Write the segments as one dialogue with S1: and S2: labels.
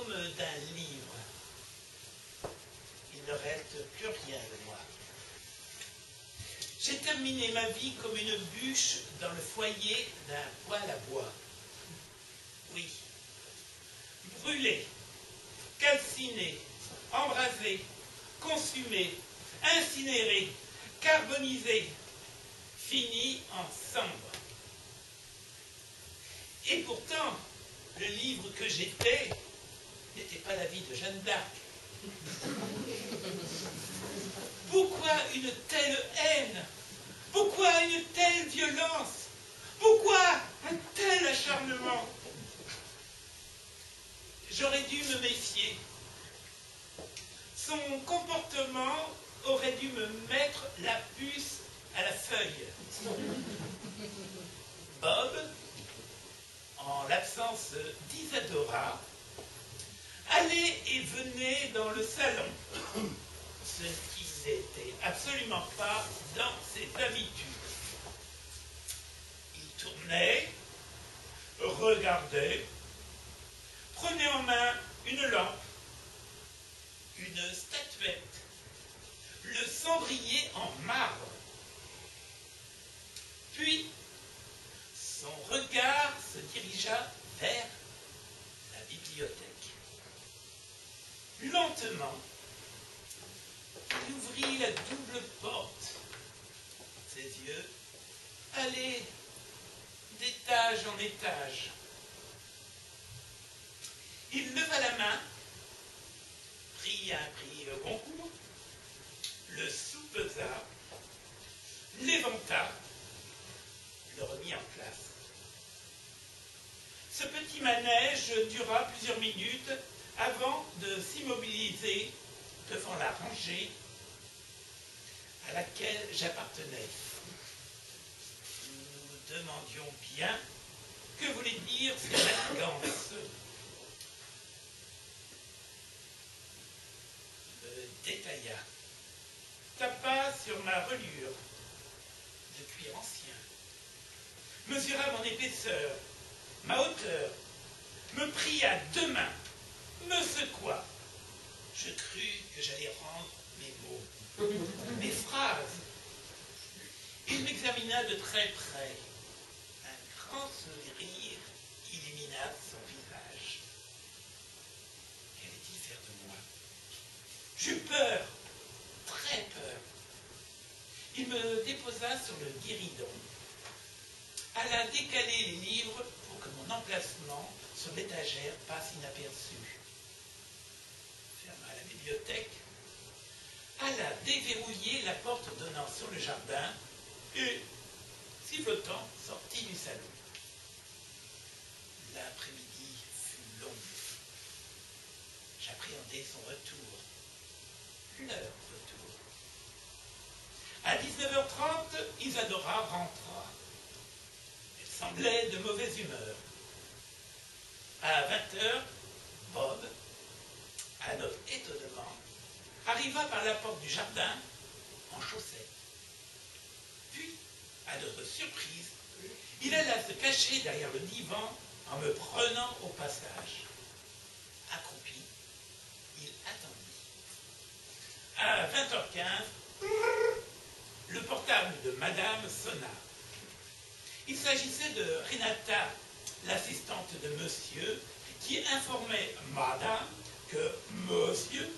S1: paume d'un livre. Il ne reste plus rien de moi. J'ai terminé ma vie comme une bûche dans le foyer d'un poêle à bois. Oui. Brûlé, calciné, embrasé, consumé, incinéré, carbonisé, fini en cendres. Et pourtant, le livre que j'étais n'était pas la vie de Jeanne d'Arc. Pourquoi une telle haine? Pourquoi une telle violence? Pourquoi un tel acharnement? J'aurais dû me méfier. Son comportement aurait dû me mettre la puce à la feuille. Bob, en l'absence d'Isadora, allait et venait dans le salon, ce qui n'était absolument pas dans ses habitudes. Il tournait, regardait, prenait en main une lampe, une statuette, le cendrier en marbre. Puis, son regard se dirigea vers la bibliothèque. Lentement, il ouvrit la double porte. Ses yeux allaient d'étage en étage. Il leva la main, prit le concours, le soupesa, l'éventa, le remit en place. Ce petit manège dura plusieurs minutes avant de s'immobiliser devant la rangée à laquelle j'appartenais. Nous demandions bien que voulait dire cette élégance. Me détailla, tapa sur ma reliure de cuir ancien, mesura mon épaisseur, ma hauteur, me prit à deux mains, me secoua. Je crus que j'allais rendre mes mots, mes phrases. Il m'examina de très près. Un grand sourire illumina son visage. Qu'allait-il faire de moi? J'eus peur, très peur. Il me déposa sur le guéridon, alla décaler les livres pour que mon emplacement sur l'étagère passe inaperçu. Ferma la bibliothèque, alla déverrouiller la porte donnant sur le jardin et, sifflotant, sortit du salon. L'après-midi fut long. J'appréhendais son retour, leur retour. À 19h30, Isadora rentra. Elle semblait de mauvaise humeur. À 20h, Bob, à notre étonnement, arriva par la porte du jardin en chaussettes. Puis, à notre surprise, il alla se cacher derrière le divan en me prenant au passage. Accroupi, il attendit. À 20h15, le portable de Madame sonna. Il s'agissait de Renata, l'assistante de Monsieur, qui informait Madame que Monsieur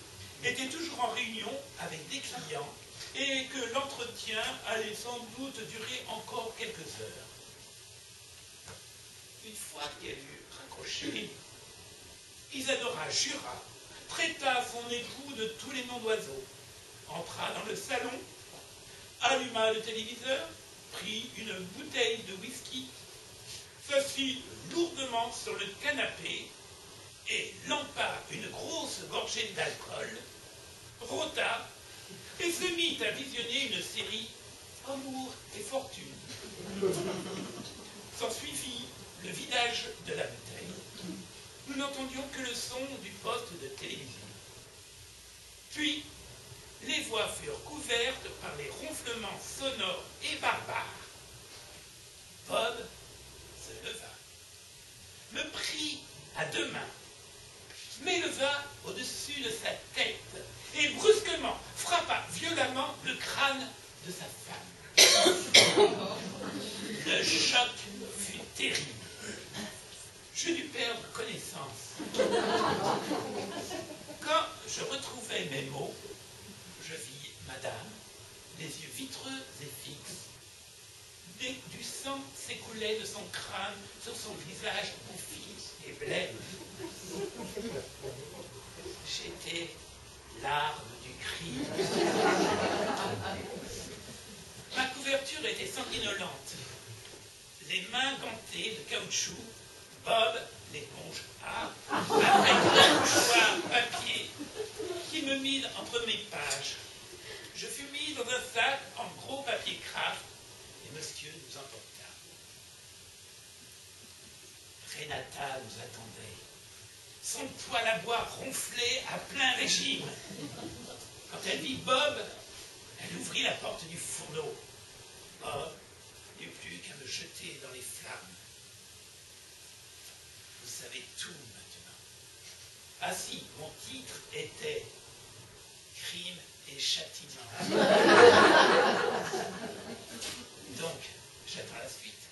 S1: était toujours en réunion avec des clients et que l'entretien allait sans doute durer encore quelques heures. Une fois qu'elle eut raccroché, Isadora jura, traita son époux de tous les noms d'oiseaux, entra dans le salon, alluma le téléviseur, prit une bouteille de whisky, s'assit lourdement sur le canapé et lampa une grosse gorgée d'alcool, rôta et se mit à visionner une série Amour et fortune. S'ensuivit le vidage de la bouteille. Nous n'entendions que le son du poste de télévision. Puis, les voix furent couvertes par les ronflements sonores et barbares. Bob se leva, me prit à deux mains, de sa tête et brusquement frappa violemment le crâne de sa femme. Le choc fut terrible. Je dus perdre connaissance. Quand je retrouvai mes mots, je vis madame, les yeux vitreux et fixes. Du sang s'écoulait de son crâne sur son visage bouffi et blême. J'étais l'arme du crime. Ma couverture était sanguinolente. Les mains gantées de caoutchouc, Bob l'éponge avec un mouchoir papier qui me mit entre mes pages. Je fus mis dans un sac en gros papier craft et monsieur nous emporta. Renata nous attendait. Son poêle à bois ronflait à plein régime. Quand elle vit Bob, elle ouvrit la porte du fourneau. Bob n'eut plus qu'à me jeter dans les flammes. Vous savez tout maintenant. Ah si, mon titre était Crime et châtiment. Donc, j'attends la suite.